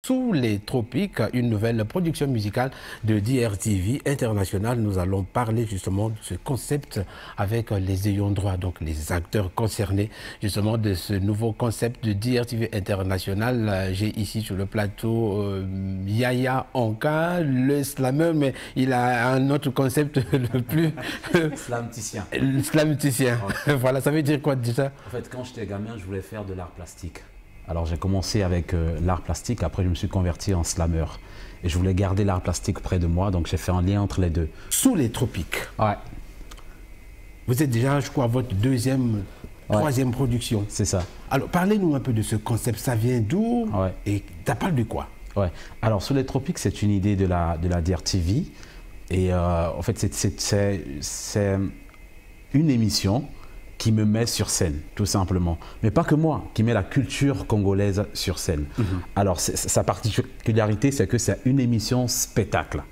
Sous les tropiques, une nouvelle production musicale de DRTV International. Nous allons parler justement de ce concept avec les ayants droit, donc les acteurs concernés justement de ce nouveau concept de DRTV International. J'ai ici sur le plateau Yaya Onka, le slammer, mais il a un autre concept le plus... Slamticien. Slamticien. Okay. Voilà, ça veut dire quoi déjà? En fait, quand j'étais gamin, je voulais faire de l'art plastique. Alors j'ai commencé avec l'art plastique, après je me suis converti en slammer. Et je voulais garder l'art plastique près de moi, donc j'ai fait un lien entre les deux. Sous les tropiques. Ouais. Vous êtes déjà, je crois, à votre deuxième, troisième production. C'est ça. Alors parlez-nous un peu de ce concept, ça vient d'où et ça parle de quoi? Ouais. Alors Sous les tropiques, c'est une idée de la DRTV. Et en fait, c'est une émission qui me met sur scène, tout simplement. Mais pas que moi, qui met la culture congolaise sur scène. Alors, sa particularité, c'est que c'est une émission spectacle.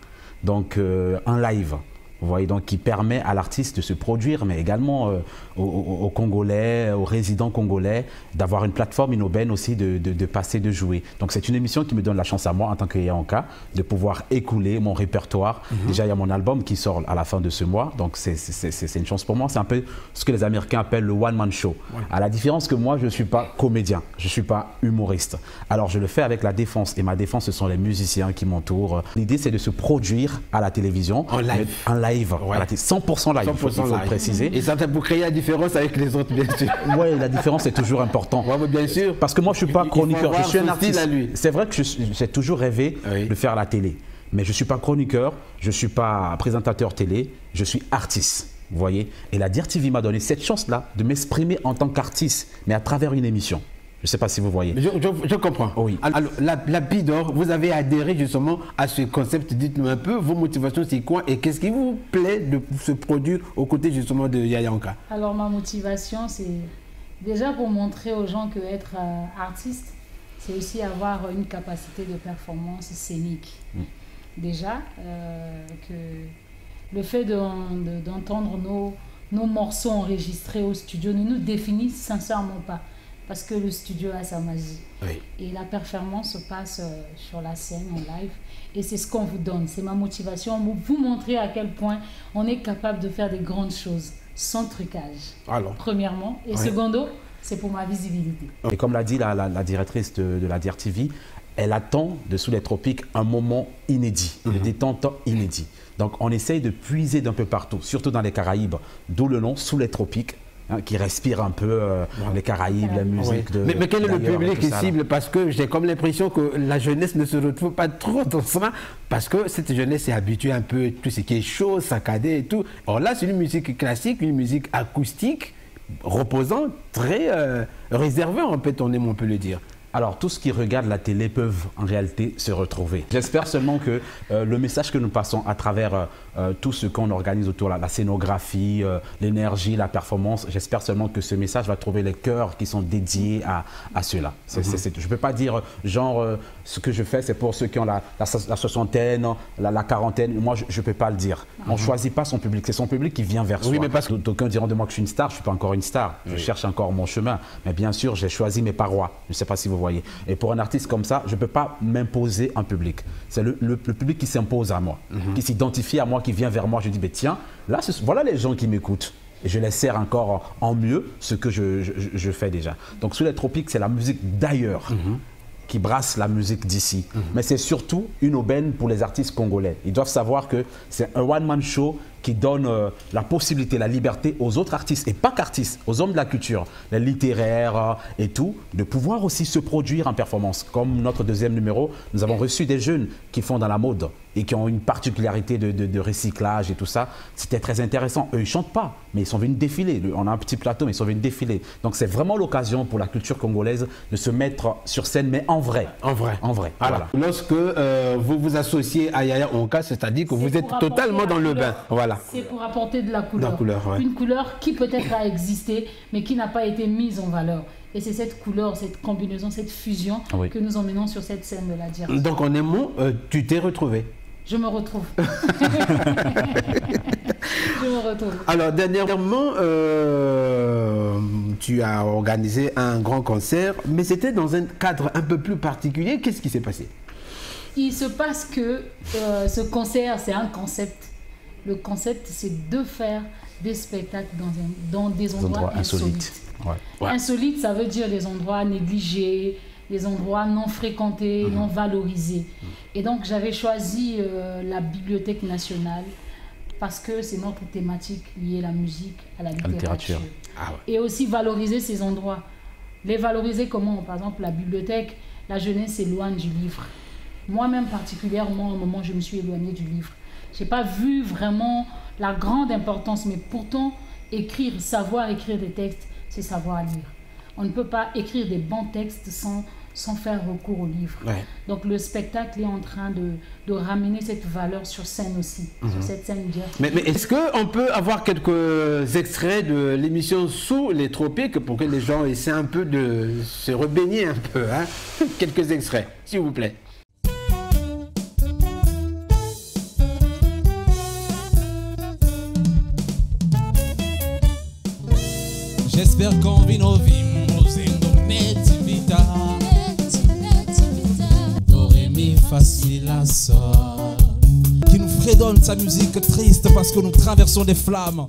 Donc, un live. Vous voyez, donc qui permet à l'artiste de se produire, mais également aux Congolais, aux résidents congolais, d'avoir une plateforme, une aubaine aussi de passer, de jouer. Donc c'est une émission qui me donne la chance à moi, en tant que Yaonka, de pouvoir écouler mon répertoire. Déjà, il y a mon album qui sort à la fin de ce mois, donc c'est une chance pour moi. C'est un peu ce que les Américains appellent le one-man show. À la différence que moi, je ne suis pas comédien, je ne suis pas humoriste. Alors je le fais avec la défense, et ma défense, ce sont les musiciens qui m'entourent. L'idée, c'est de se produire à la télévision. En live. Live, 100% live, il faut le préciser. Et ça pour créer la différence avec les autres, bien sûr. Oui, la différence est toujours importante. Bien sûr. Parce que moi, je ne suis pas chroniqueur, je suis un artiste. C'est vrai que j'ai toujours rêvé de faire la télé. Mais je ne suis pas chroniqueur, je ne suis pas présentateur télé, je suis artiste. Vous voyez? Et la DRTV m'a donné cette chance-là de m'exprimer en tant qu'artiste, mais à travers une émission. Je ne sais pas si vous voyez. Je comprends. Oui. Alors, la Bidor, vous avez adhéré justement à ce concept. Dites-nous un peu, vos motivations, c'est quoi? Et qu'est-ce qui vous plaît de se produire aux côtés justement de Yaya Onka? Alors, ma motivation, c'est déjà pour montrer aux gens que être artiste, c'est aussi avoir une capacité de performance scénique. Déjà, que le fait d'entendre nos morceaux enregistrés au studio ne nous définit sincèrement pas. Parce que le studio a sa magie. Et la performance se passe sur la scène, en live. Et c'est ce qu'on vous donne. C'est ma motivation. Vous montrer à quel point on est capable de faire des grandes choses sans trucage. Alors. Premièrement. Et secondo, c'est pour ma visibilité. Et comme l'a dit la directrice de la DRTV, elle attend de Sous les tropiques un moment inédit, de détente inédit. Donc on essaye de puiser d'un peu partout, surtout dans les Caraïbes, d'où le nom Sous les tropiques. Qui respire un peu les Caraïbes, la musique de... Mais quel est le public cible? Parce que j'ai comme l'impression que la jeunesse ne se retrouve pas trop dans ça, parce que cette jeunesse est habituée un peu à tout ce qui est chaud, saccadé et tout. Or là, c'est une musique classique, une musique acoustique, reposante, très réservée, on peut le dire. Alors, tous qui regardent la télé peuvent en réalité se retrouver. J'espère seulement que le message que nous passons à travers tout ce qu'on organise autour, la scénographie, l'énergie, la performance, j'espère seulement que ce message va trouver les cœurs qui sont dédiés à cela. Je ne peux pas dire, genre, ce que je fais, c'est pour ceux qui ont la soixantaine, la quarantaine. Moi, je ne peux pas le dire. On ne choisit pas son public. C'est son public qui vient vers soi. Mais parce que d'aucuns diront de moi que je suis une star. Je ne suis pas encore une star. Je cherche encore mon chemin. Mais bien sûr, j'ai choisi mes parois. Je ne sais pas si vous voyez. Et pour un artiste comme ça, je ne peux pas m'imposer un public. C'est le public qui s'impose à moi, qui s'identifie à moi, qui vient vers moi. Je dis, mais tiens, là, voilà les gens qui m'écoutent. Et je les sers encore en mieux ce que je fais déjà. Donc Sous les tropiques, c'est la musique d'ailleurs qui brasse la musique d'ici. Mais c'est surtout une aubaine pour les artistes congolais. Ils doivent savoir que c'est un one-man show qui donne la possibilité, la liberté aux autres artistes, et pas qu'artistes, aux hommes de la culture, les littéraires et tout, de pouvoir aussi se produire en performance. Comme notre deuxième numéro, nous avons reçu des jeunes qui font dans la mode et qui ont une particularité de recyclage et tout ça. C'était très intéressant. Eux, ils ne chantent pas, mais ils sont venus défiler. On a un petit plateau, mais ils sont venus défiler. Donc c'est vraiment l'occasion pour la culture congolaise de se mettre sur scène, mais en vrai. En vrai. En vrai. Voilà. Lorsque vous vous associez à Yaya Onka, c'est-à-dire que vous êtes totalement dans le bain. Voilà. C'est pour apporter de la couleur. Ouais. Une couleur qui peut-être a existé, mais qui n'a pas été mise en valeur. Et c'est cette couleur, cette combinaison, cette fusion que nous emmenons sur cette scène de la DRTV. Donc en un mot, tu t'es retrouvé. Je me retrouve. Je me retrouve. Alors, dernièrement, tu as organisé un grand concert, mais c'était dans un cadre un peu plus particulier. Qu'est-ce qui s'est passé? il se passe que ce concert, c'est un concept. Le concept, c'est de faire des spectacles dans des endroits insolites. Ouais. Insolites, ça veut dire des endroits négligés, des endroits non fréquentés, non valorisés. Et donc, j'avais choisi la Bibliothèque nationale parce que c'est notre thématique liée à la musique, à la littérature. Ah ouais. Et aussi valoriser ces endroits. Les valoriser comment? Par exemple, la bibliothèque, la jeunesse s'éloigne du livre. Moi-même, particulièrement, à un moment, je me suis éloignée du livre. Je n'ai pas vu vraiment la grande importance, mais pourtant, savoir écrire des textes, c'est savoir lire. On ne peut pas écrire des bons textes sans faire recours au livre. Ouais. Donc le spectacle est en train de ramener cette valeur sur scène aussi, sur cette scène d'hier. Mais est-ce qu'on peut avoir quelques extraits de l'émission Sous les tropiques pour que les gens essaient un peu de se rebaigner un peu, hein? Quelques extraits, s'il vous plaît. J'espère qu'on vit nos vies, facile à ça, qui nous fredonne sa musique triste parce que nous traversons des flammes.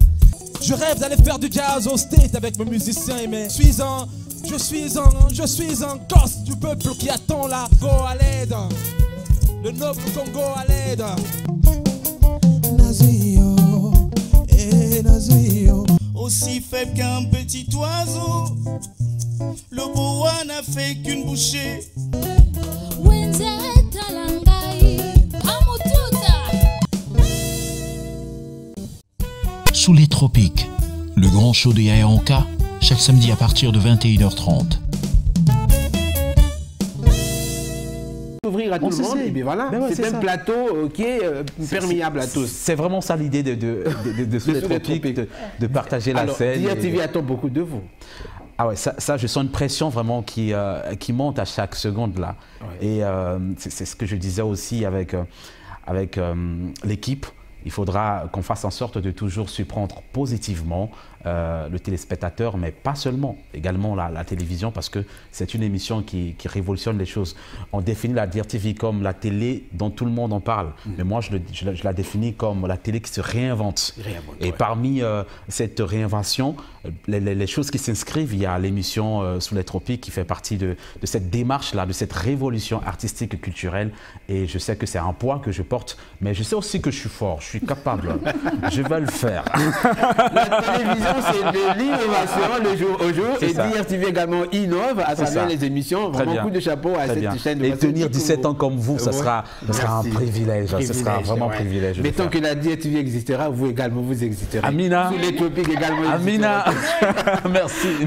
Je rêve d'aller faire du jazz au State avec mes musiciens, mais je suis un gosse du peuple qui attend la Congo à l'aide, le noble Congo à l'aide. Nazio, Nazio, aussi faible qu'un petit oiseau, le boa n'a fait qu'une bouchée. Sous les tropiques, le grand show de Yaya Onka, chaque samedi à partir de 21h30. Ouvrir à tout le monde, et bien voilà, c'est un plateau qui est perméable à tous. C'est vraiment ça l'idée de Sous les tropiques, de partager la scène. DRTV attend beaucoup de vous. Ah ouais, ça je sens une pression vraiment qui monte à chaque seconde là. Ouais. Et c'est ce que je disais aussi avec l'équipe. Il faudra qu'on fasse en sorte de toujours surprendre positivement le téléspectateur, mais pas seulement, également la télévision, parce que c'est une émission qui révolutionne les choses. On définit la DRTV comme la télé dont tout le monde en parle, mais moi je la définis comme la télé qui se réinvente. Et parmi cette réinvention, les choses qui s'inscrivent, il y a l'émission Sous les tropiques qui fait partie de cette démarche-là, de cette révolution artistique et culturelle. Et je sais que c'est un poids que je porte, mais je sais aussi que je suis fort, je suis capable, je vais le faire. La télévision, c'est de l'innovation le jour au jour. Et DRTV également innove à travers les émissions. Vraiment coup de chapeau à cette chaîne. Et tenir 17 ans comme vous, ça sera un privilège. Ce sera vraiment un privilège. Mais tant que la DRTV existera, vous également, vous existerez. Amina. Sous les tropiques également. Amina. Merci.